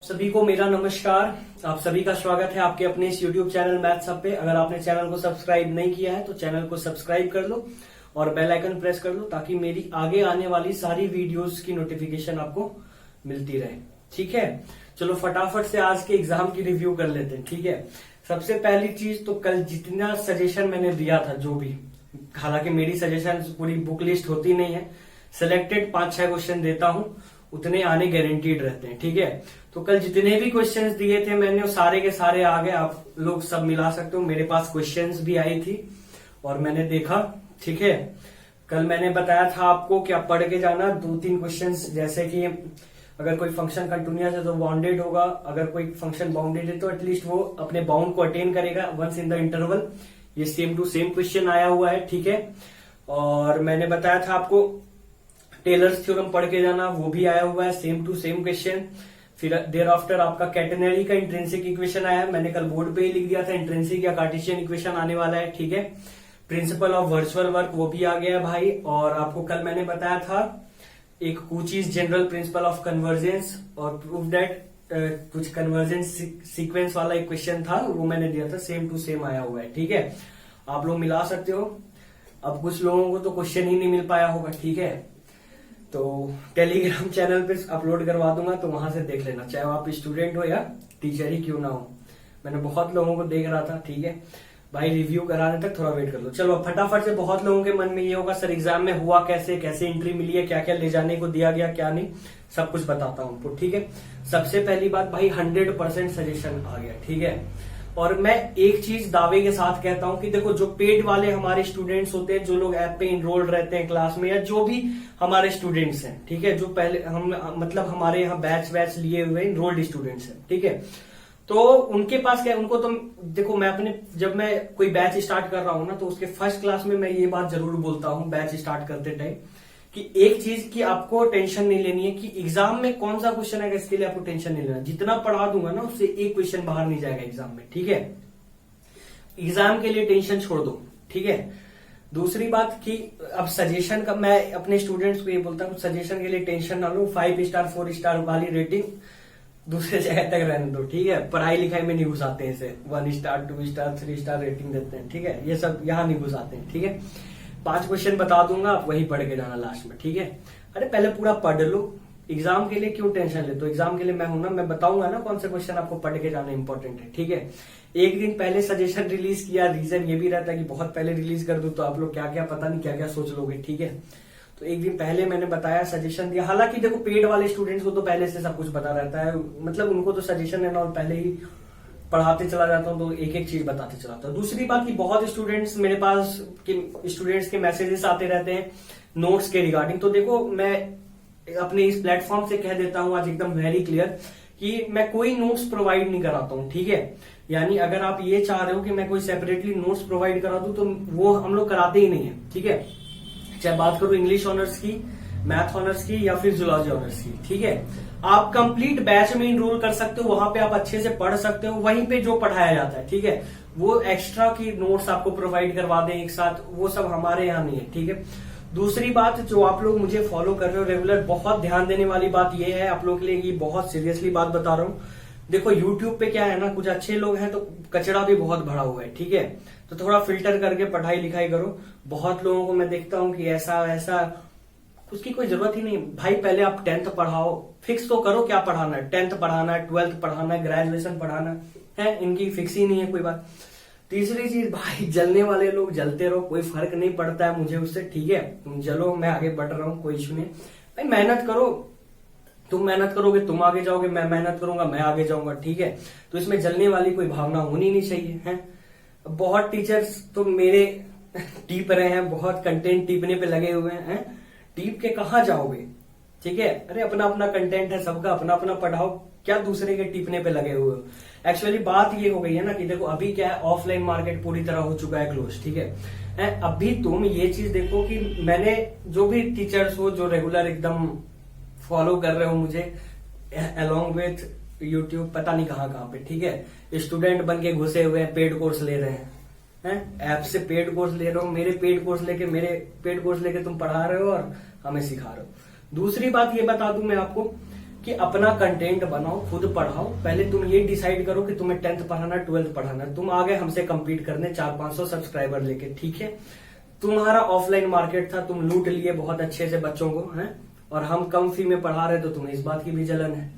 सभी को मेरा नमस्कार। आप सभी का स्वागत है आपके अपने इस YouTube चैनल मैथ्स हब पे। अगर आपने चैनल को सब्सक्राइब नहीं किया है तो चैनल को सब्सक्राइब कर लो और बेल आइकन प्रेस कर लो ताकि मेरी आगे आने वाली सारी वीडियोस की नोटिफिकेशन आपको मिलती रहे। ठीक है, चलो फटाफट से आज के एग्जाम की रिव्यू कर लेते हैं। ठीक है, सबसे पहली चीज तो कल जितना सजेशन मैंने दिया था, जो भी, हालांकि मेरी सजेशन पूरी बुक लिस्ट होती नहीं है, सिलेक्टेड 5-6 क्वेश्चन देता हूं, उतने आने गारंटीड रहते हैं। ठीक है, तो कल जितने भी क्वेश्चंस दिए थे मैंने, वो सारे के सारे आ गए। आप लोग सब मिला सकते हो, मेरे पास क्वेश्चंस भी आई थी और मैंने देखा। ठीक है, कल मैंने बताया था आपको कि आप पढ़ के जाना 2-3 क्वेश्चंस, जैसे कि अगर कोई फंक्शन कंटिन्यूअस है तो बाउंडेड होगा, अगर कोई फंक्शन बाउंडेड है तो एटलीस्ट वो अपने बाउंड को अटेन करेगा वंस इन द इंटरवल। ये सेम टू सेम क्वेश्चन आया हुआ है। ठीक है, और मैंने बताया था आपको टेलर्स थ्योरम पढ़ के जाना, वो भी आया हुआ है, सेम टू सेम क्वेश्चन। फिर देयर आफ्टर आपका कैटेनरी का इंट्रिंसिक इक्वेशन आया है, मैंने कल बोर्ड पे ही लिख दिया था, इंट्रिंसिक या कार्टेशियन इक्वेशन आने वाला है। ठीक है, प्रिंसिपल ऑफ वर्चुअल वर्क वो भी आ गया है भाई। और आपको कल मैंने बताया था एक कुचीज जनरल प्रिंसिपल ऑफ कन्वर्जेंस और प्रूफ दैट कुछ कन्वर्जेंस सीक्वेंस वाला एक क्वेश्चन था, वो मैंने दिया था, सेम टू सेम आया हुआ है। ठीक है, आप लोग मिला सकते हो। अब कुछ लोगों को तो क्वेश्चन ही नहीं मिल पाया होगा। ठीक है, तो टेलीग्राम चैनल पे अपलोड करवा दूंगा, तो वहां से देख लेना, चाहे आप स्टूडेंट हो या टीचर ही क्यों ना हो। मैंने बहुत लोगों को देख रहा था। ठीक है भाई, रिव्यू कराने तक थोड़ा वेट कर लो। चलो फटाफट से, बहुत लोगों के मन में ये होगा सर एग्जाम में हुआ कैसे, कैसे एंट्री मिली है, क्या क्या ले जाने को दिया गया, क्या नहीं, सब कुछ बताता हूं आपको। ठीक है, सबसे पहली बात भाई, 100% सजेशन आ गया। ठीक है, और मैं एक चीज दावे के साथ कहता हूं कि देखो, जो पेड वाले हमारे स्टूडेंट्स होते हैं, जो लोग ऐप पे इनरोल्ड रहते हैं क्लास में, या जो भी हमारे स्टूडेंट्स हैं, ठीक है, जो पहले हम मतलब हमारे यहाँ बैच लिए हुए इनरोल्ड स्टूडेंट्स हैं, ठीक है, तो उनके पास क्या है, उनको तो देखो, मैं अपने जब मैं कोई बैच स्टार्ट कर रहा हूं ना, तो उसके फर्स्ट क्लास में मैं ये बात जरूर बोलता हूं बैच स्टार्ट करते टाइम, कि एक चीज की आपको टेंशन नहीं लेनी है कि एग्जाम में कौन सा क्वेश्चन है, इसके लिए आपको टेंशन नहीं लेना। जितना पढ़ा दूंगा ना, उससे एक क्वेश्चन बाहर नहीं जाएगा एग्जाम में। ठीक है, एग्जाम के लिए टेंशन छोड़ दो। ठीक है, दूसरी बात कि अब सजेशन का, मैं अपने स्टूडेंट्स को ये बोलता हूँ, सजेशन के लिए टेंशन ना लो। 5 स्टार 4 स्टार वाली रेटिंग दूसरे जगह तक रहने दो। ठीक है, पढ़ाई लिखाई में नहीं घुसाते हैं इसे, 1 स्टार 2 स्टार 3 स्टार रेटिंग देते हैं। ठीक है, ये सब यहाँ नहीं घुसाते हैं। ठीक है, 5 क्वेश्चन बता दूंगा, आप वही पढ़ के जाना लास्ट में। ठीक है, अरे पहले पूरा पढ़ लो, एग्जाम के लिए क्यों टेंशन ले, तो एग्जाम के लिए मैं हूं ना, मैं बताऊंगा ना कौन से क्वेश्चन आपको पढ़ के जाना इंपॉर्टेंट है। ठीक है, एक दिन पहले सजेशन रिलीज किया, रीजन ये भी रहता है कि बहुत पहले रिलीज कर दूं तो आप लोग क्या क्या पता नहीं क्या क्या सोच लोगे। ठीक है, तो एक दिन पहले मैंने बताया, सजेशन दिया। हालांकि देखो, पेड वाले स्टूडेंट्स को तो पहले से सब कुछ पता रहता है, मतलब उनको तो सजेशन है ना, और पहले ही पढ़ाते चला जाता हूँ, तो एक एक चीज बताते चलाता हूँ। दूसरी बात की, बहुत स्टूडेंट्स मेरे पास स्टूडेंट्स के मैसेजेस आते रहते हैं नोट्स के रिगार्डिंग। तो देखो, मैं अपने इस प्लेटफॉर्म से कह देता हूं आज एकदम वेरी क्लियर कि मैं कोई नोट्स प्रोवाइड नहीं कराता हूं। ठीक है, यानी अगर आप ये चाह रहे हो कि मैं कोई सेपरेटली नोट्स प्रोवाइड करा दूं, तो वो हम लोग कराते ही नहीं है। ठीक है, चाहे बात करो इंग्लिश ऑनर्स की, मैथ ऑनर्स की, या फिर जूलॉजी ऑनर्स की। ठीक है, आप कंप्लीट बैच में इनरोल कर सकते हो, वहां पे आप अच्छे से पढ़ सकते हो, वहीं पे जो पढ़ाया जाता है। ठीक है, वो एक्स्ट्रा की नोट्स आपको प्रोवाइड करवा दें एक साथ, वो सब हमारे यहाँ नहीं है। ठीक है, दूसरी बात, जो आप लोग मुझे फॉलो कर रहे हो रेगुलर, बहुत ध्यान देने वाली बात ये है, आप लोगों के लिए ये बहुत सीरियसली बात बता रहा हूँ। देखो, यूट्यूब पे क्या है ना, कुछ अच्छे लोग हैं तो कचरा भी बहुत भरा हुआ है। ठीक है, तो थोड़ा फिल्टर करके पढ़ाई लिखाई करो। बहुत लोगों को मैं देखता हूँ कि ऐसा ऐसा, उसकी कोई जरूरत ही नहीं भाई। पहले आप 10th पढ़ाओ, फिक्स तो करो क्या पढ़ाना है, 10th पढ़ाना है, 12th पढ़ाना है, ग्रेजुएशन पढ़ाना है, इनकी फिक्स ही नहीं है कोई बात। तीसरी चीज भाई, जलने वाले लोग जलते रहो, कोई फर्क नहीं पड़ता है मुझे उससे। ठीक है, तुम जलो, मैं आगे बढ़ रहा हूँ, कोई इशू नहीं भाई। मेहनत करो, तुम मेहनत करोगे तुम आगे जाओगे, मैं मेहनत करूंगा मैं आगे जाऊंगा। ठीक है, तो इसमें जलने वाली कोई भावना होनी नहीं चाहिए है। बहुत टीचर्स तो मेरे टीप रहे हैं, बहुत कंटेंट टीपने पे लगे हुए हैं, टीप के कहाँ जाओगे। ठीक है, अरे अपना अपना कंटेंट है सबका, अपना अपना पढ़ाओ, क्या दूसरे के टीपने पे लगे हुए हो। एक्चुअली बात ये हो गई है ना कि देखो, अभी क्या है, ऑफलाइन मार्केट पूरी तरह हो चुका है क्लोज। ठीक है, अभी तुम ये चीज देखो कि मैंने, जो भी टीचर्स हो जो रेगुलर एकदम फॉलो कर रहे हो मुझे अलोंग विथ यूट्यूब, पता नहीं कहाँ कहाँ पे, ठीक है, स्टूडेंट बन के घुसे हुए हैं, पेड कोर्स ले रहे हैं, ऐप से पेड कोर्स ले रहे हो, मेरे पेड कोर्स लेके तुम पढ़ा रहे हो और हमें सिखा रहे हो। दूसरी बात ये बता दूं मैं आपको कि अपना कंटेंट बनाओ, खुद पढ़ाओ। पहले तुम ये डिसाइड करो कि तुम्हें 10th पढ़ाना, 12th पढ़ाना। तुम आ गए हमसे compete करने 400-500 सब्सक्राइबर लेके, ठीक है। तुम्हारा ऑफलाइन मार्केट था, तुम लूट लिए बहुत अच्छे से बच्चों को, हैं, और हम कम फी में पढ़ा रहे तो तुम्हें इस बात की भी जलन है।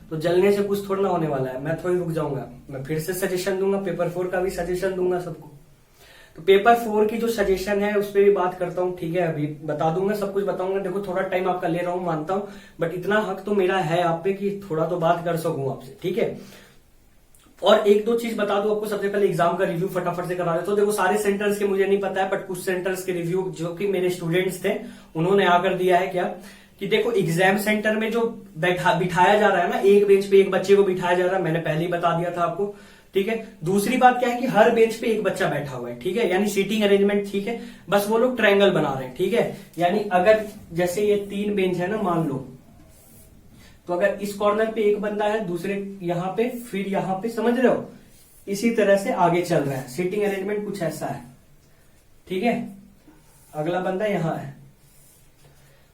तो जलने से कुछ थोड़ा ना होने वाला है, मैं थोड़ी रुक जाऊंगा। मैं फिर से सजेशन दूंगा, पेपर 4 का भी सजेशन दूंगा सबको। तो पेपर 4 की जो सजेशन है उस पर भी बात करता हूँ, ठीक है। अभी बता दूंगा, सब कुछ बताऊंगा। देखो थोड़ा टाइम आपका ले रहा हूँ, मानता हूँ, बट इतना हक तो मेरा है आप पे कि थोड़ा तो बात कर सकूं आपसे, ठीक है। और एक दो चीज बता दूं आपको। सबसे पहले एग्जाम का रिव्यू फटाफट से करा देता हूं। तो देखो सारे सेंटर्स के मुझे नहीं पता है, बट कुछ सेंटर्स के रिव्यू जो कि मेरे स्टूडेंट्स थे उन्होंने आकर दिया है क्या, कि देखो एग्जाम सेंटर में जो बिठाया जा रहा है ना, एक बेंच पे एक बच्चे को बिठाया जा रहा है, मैंने पहले ही बता दिया था आपको, ठीक है। दूसरी बात क्या है कि हर बेंच पे एक बच्चा बैठा हुआ है, ठीक है, यानी सीटिंग अरेंजमेंट ठीक है। बस वो लोग ट्रायंगल बना रहे हैं, ठीक है। यानी अगर जैसे ये 3 बेंच है ना, मान लो, तो अगर इस कॉर्नर पे एक बंदा है, दूसरे यहां पे, फिर यहां पे, समझ रहे हो, इसी तरह से आगे चल रहा है। सीटिंग अरेंजमेंट कुछ ऐसा है, ठीक है। अगला बंदा यहां है।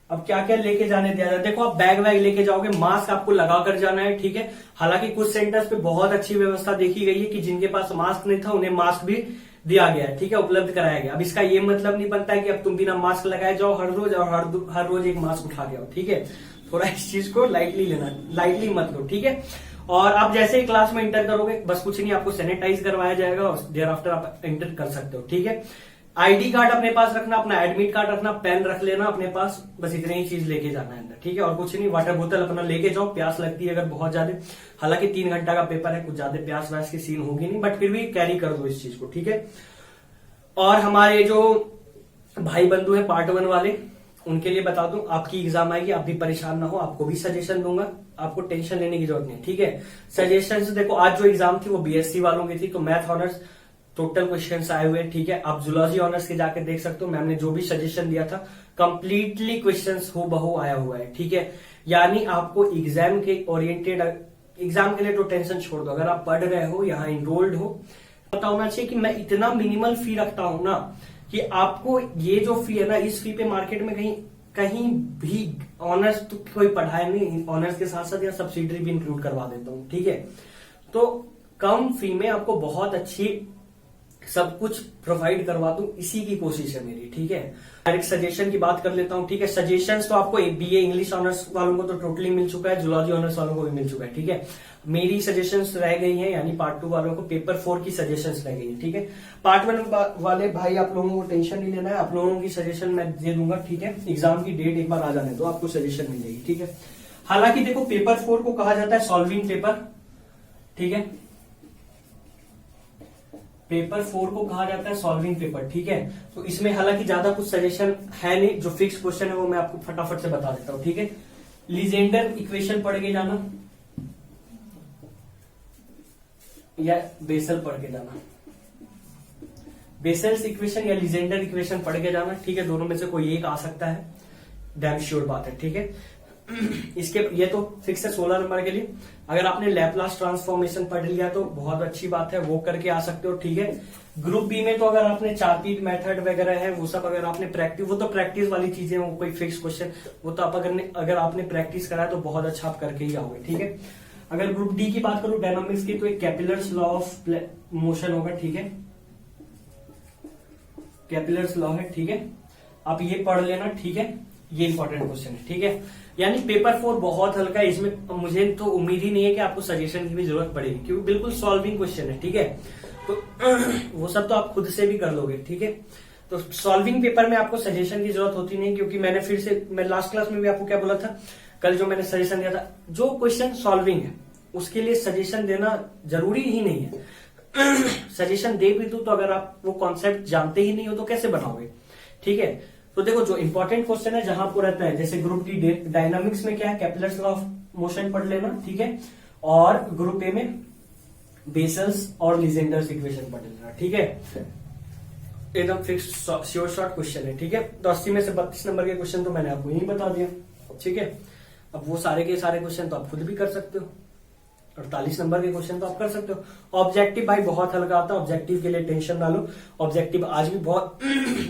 अब क्या क्या लेके जाने दिया जाए, देखो आप बैग वैग लेके जाओगे, मास्क आपको लगा कर जाना है, ठीक है। हालांकि कुछ सेंटर्स पे बहुत अच्छी व्यवस्था देखी गई है कि जिनके पास मास्क नहीं था उन्हें मास्क भी दिया गया है, ठीक है, उपलब्ध कराया गया। अब इसका ये मतलब नहीं बनता है कि अब तुम बिना मास्क लगाए जाओ हर रोज और हर रोज एक मास्क उठा के आओ, ठीक है। थोड़ा इस चीज को लाइटली लेना, लाइटली मत लो, ठीक है। और आप जैसे ही क्लास में एंटर करोगे, बस कुछ नहीं, आपको सैनिटाइज करवाया जाएगा और देयर आफ्टर आप एंटर कर सकते हो, ठीक है। आईडी कार्ड अपने पास रखना, अपना एडमिट कार्ड रखना, पेन रख लेना अपने पास, बस इतनी ही चीज लेके जाना है अंदर, ठीक है। और कुछ नहीं, वाटर बोतल अपना लेके जाओ, प्यास लगती है अगर बहुत ज्यादा। हालांकि 3 घंटा का पेपर है, कुछ ज्यादा प्यास व्यास की सीन होगी नहीं, बट फिर भी कैरी कर दो इस चीज को, ठीक है। और हमारे जो भाई बंधु है पार्ट 1 वाले, उनके लिए बता दूं, आपकी एग्जाम आएगी, आप भी परेशान ना हो, आपको भी सजेशन दूंगा, आपको टेंशन लेने की जरूरत नहीं, ठीक है। सजेशन देखो, आज जो एग्जाम थी वो बीएससी वालों की थी, तो मैथ ऑनर्स टोटल क्वेश्चंस आए हुए, ठीक है। आप जूलॉजी ऑनर्स के जाके देख सकते हो, मैम ने जो भी सजेशन दिया था कंप्लीटली क्वेश्चंस हो बहु आया हुआ है, ठीक है। यानी आपको एग्जाम के ओरिएंटेड, एग्जाम के लिए तो टेंशन छोड़ दो, अगर आप पढ़ रहे हो, यहाँ इनरोल्ड हो, पता होना चाहिए कि मैं इतना मिनिमल फी रखता हूं ना, कि आपको ये जो फी है ना, इस फी पे मार्केट में कहीं भी ऑनर्स तो कोई पढ़ाए नहीं, ऑनर्स के साथ साथ या सब्सिडरी भी इंक्लूड करवा देता हूं, ठीक है। तो कम फी में आपको बहुत अच्छी सब कुछ प्रोवाइड करवा दूं, इसी की कोशिश है मेरी, ठीक है। डायरेक्ट सजेशन की बात कर लेता हूं, ठीक है। सजेशंस तो आपको बीए इंग्लिश ऑनर्स वालों को तो टोटली मिल चुका है, जूलॉजी ऑनर्स वालों को भी मिल चुका है, ठीक है। मेरी सजेशंस रह गई हैं, यानी पार्ट 2 वालों को पेपर 4 की सजेशंस रह गई है, ठीक है। पार्ट 1 वाले भाई आप लोगों को टेंशन नहीं लेना है, आप लोगों की सजेशन मैं दे दूंगा, ठीक है। एग्जाम की डेट एक बार आ जाने दो, आपको सजेशन मिल जाएगी, ठीक है। हालांकि देखो पेपर 4 को कहा जाता है सॉल्विंग पेपर, ठीक है। पेपर 4 को कहा जाता है सॉल्विंग पेपर, ठीक है। तो इसमें हालांकि ज्यादा कुछ सजेशन है नहीं, जो फिक्स क्वेश्चन है वो मैं आपको फटाफट से बता देता हूं, ठीक है। लीजेंडर इक्वेशन पढ़ के जाना या बेसल पढ़ के जाना, बेसल्स इक्वेशन या लीजेंडर इक्वेशन पढ़ के जाना, ठीक है। दोनों में से कोई एक आ सकता है, डैम श्योर बात है, ठीक है। इसके ये तो फिक्स है 16 नंबर के लिए। अगर आपने लैपलास ट्रांसफॉर्मेशन पढ़ लिया तो बहुत अच्छी बात है, वो करके आ सकते हो, ठीक है। ग्रुप बी में तो अगर आपने चार्पीट मेथड वगैरह है वो सब अगर आपने प्रैक्टिस, वो तो प्रैक्टिस वाली चीजें, वो कोई फिक्स क्वेश्चन, वो तो आप अगर आपने प्रैक्टिस करा है तो बहुत अच्छा आप करके ही आओगे, ठीक है। अगर ग्रुप डी की बात करूं डायनामिक्स की, तो एक कैपिलर्स लॉ ऑफ मोशन होगा, ठीक है। कैपिलर्स लॉ है, ठीक है। आप ये पढ़ लेना, ठीक है। ये इंपॉर्टेंट क्वेश्चन है, ठीक है। यानी पेपर 4 बहुत हल्का है, इसमें मुझे तो उम्मीद ही नहीं है कि आपको सजेशन की भी जरूरत पड़ेगी, क्योंकि बिल्कुल सॉल्विंग क्वेश्चन है, ठीक है। तो वो सब तो आप खुद से भी कर लोगे, ठीक है। तो सॉल्विंग पेपर में आपको सजेशन की जरूरत होती नहीं, क्योंकि मैं लास्ट क्लास में भी आपको क्या बोला था, कल जो मैंने सजेशन दिया था, जो क्वेश्चन सॉल्विंग है उसके लिए सजेशन देना जरूरी ही नहीं है। सजेशन दे भी दो तो अगर आप वो कॉन्सेप्ट जानते ही नहीं हो तो कैसे बनाओगे, ठीक है। तो देखो जो इंपॉर्टेंट क्वेश्चन है जहां आपको रहता है, जैसे ग्रुप डी डायनामिक्स में क्या है, कैपिलर्स लॉ ऑफ मोशन पढ़ लेना, ठीक है। और ग्रुप ए में बेसल्स और लीजेंडर्स इक्वेशन पढ़ लेना, ठीक है। एकदम फिक्स श्योर शॉर्ट क्वेश्चन है, ठीक है। तो 80 में से 32 नंबर के क्वेश्चन तो मैंने आपको यही बता दिया, ठीक है। अब वो सारे के सारे क्वेश्चन तो आप खुद भी कर सकते हो, 48 नंबर के क्वेश्चन तो आप कर सकते हो। ऑब्जेक्टिव भाई बहुत हल्का आता है, ऑब्जेक्टिव के लिए टेंशन ना लो। ऑब्जेक्टिव आज भी बहुत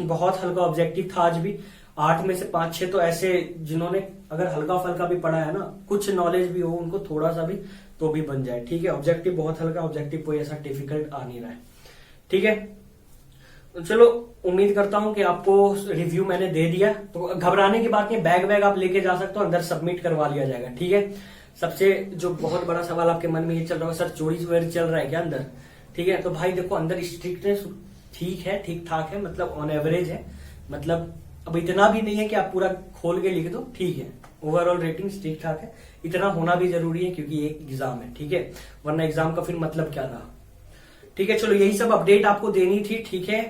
बहुत हल्का ऑब्जेक्टिव था आज भी, 8 में से 5-6 तो ऐसे जिन्होंने अगर हल्का फल्का भी पढ़ा है ना, कुछ नॉलेज भी हो उनको थोड़ा सा भी, तो भी बन जाए। ठीक है, ऑब्जेक्टिव बहुत हल्का, ऑब्जेक्टिव कोई ऐसा डिफिकल्ट आ नहीं रहा है। ठीक है, तो चलो उम्मीद करता हूं कि आपको रिव्यू मैंने दे दिया, तो घबराने की बात नहीं, बैग आप लेके जा सकते हो, अंदर सबमिट करवा लिया जाएगा। ठीक है, सबसे जो बहुत बड़ा सवाल आपके मन में ये चल रहा है, सर चोरी वोरी चल रहा है क्या अंदर? ठीक है, तो भाई देखो अंदर स्ट्रिक्टनेस ठीक है, ठीक ठाक है, मतलब ऑन एवरेज है, मतलब अब इतना भी नहीं है कि आप पूरा खोल के लिख दो। ठीक है, ओवरऑल रेटिंग ठीक ठाक है, इतना होना भी जरूरी है क्योंकि एक एग्जाम है। ठीक है, वरना एग्जाम का फिर मतलब क्या रहा। ठीक है, चलो यही सब अपडेट आपको देनी थी। ठीक है,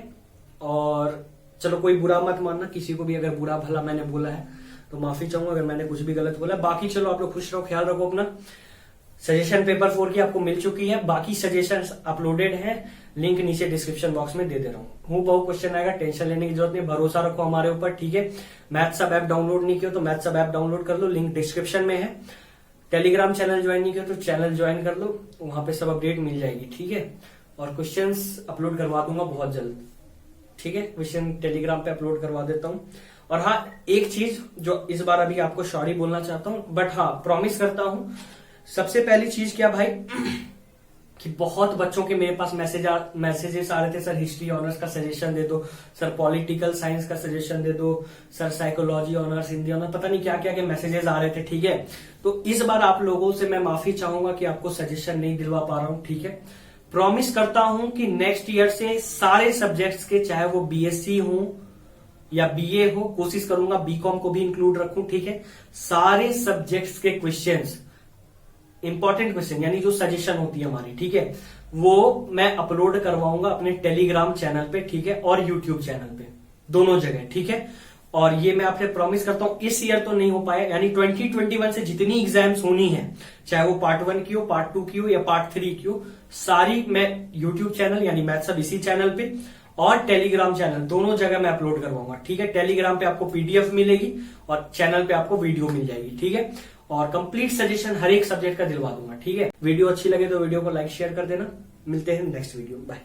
और चलो कोई बुरा मत मानना, किसी को भी अगर बुरा भला मैंने बोला है तो माफी चाहूंगा अगर मैंने कुछ भी गलत बोला। बाकी चलो आप लोग खुश रहो, ख्याल रखो अपना। सजेशन पेपर 4 की आपको मिल चुकी है, बाकी सजेशंस अपलोडेड हैं, लिंक नीचे डिस्क्रिप्शन बॉक्स में दे रहा हूँ। बहुत क्वेश्चन आएगा, टेंशन लेने की जरूरत नहीं, भरोसा रखो हमारे ऊपर। ठीक है, मैथ्स अब ऐप डाउनलोड नहीं किया तो मैथ्स अब ऐप डाउनलोड कर लो, लिंक डिस्क्रिप्शन में है। टेलीग्राम चैनल ज्वाइन नहीं किया तो चैनल ज्वाइन कर लो, वहां पे सब अपडेट मिल जाएगी। ठीक है, और क्वेश्चंस अपलोड करवा दूंगा बहुत जल्द। ठीक है, क्वेश्चन टेलीग्राम पे अपलोड करवा देता हूँ। और हाँ, एक चीज जो इस बार अभी आपको सॉरी बोलना चाहता हूँ, बट हाँ प्रॉमिस करता हूँ, सबसे पहली चीज क्या भाई कि बहुत बच्चों के मेरे पास मैसेजेस आ रहे थे, सर हिस्ट्री ऑनर्स का सजेशन दे दो, सर पॉलिटिकल साइंस का सजेशन दे दो, sir psychology honours, Hindi honours, पता नहीं क्या क्या के मैसेजेस आ रहे थे। ठीक है, तो इस बार आप लोगों से मैं माफी चाहूंगा कि आपको सजेशन नहीं दिलवा पा रहा हूं। ठीक है, प्रॉमिस करता हूं कि नेक्स्ट ईयर से सारे सब्जेक्ट्स के, चाहे वो बीएससी हो या बीए हो, कोशिश करूंगा बीकॉम को भी इंक्लूड रखूं। ठीक है, सारे सब्जेक्ट्स के क्वेश्चंस, इंपॉर्टेंट क्वेश्चन यानी जो सजेशन होती है हमारी, ठीक है, वो मैं अपलोड करवाऊंगा अपने टेलीग्राम चैनल पे। ठीक है, और यूट्यूब चैनल पे, दोनों जगह। ठीक है, और ये मैं आपसे प्रॉमिस करता हूं, इस ईयर तो नहीं हो पाया, यानी 2021 से जितनी एग्जाम्स होनी है, चाहे वो पार्ट 1 की हो, पार्ट 2 की हो या पार्ट 3 की हो, सारी मैं यूट्यूब चैनल यानी मैथ्स अब इसी चैनल पे और टेलीग्राम चैनल दोनों जगह मैं अपलोड करवाऊंगा। ठीक है, टेलीग्राम पे आपको पीडीएफ मिलेगी और चैनल पे आपको वीडियो मिल जाएगी। ठीक है, और कंप्लीट सजेशन हर एक सब्जेक्ट का दिलवा दूंगा। ठीक है, वीडियो अच्छी लगे तो वीडियो को लाइक शेयर कर देना। मिलते हैं नेक्स्ट वीडियो, बाय।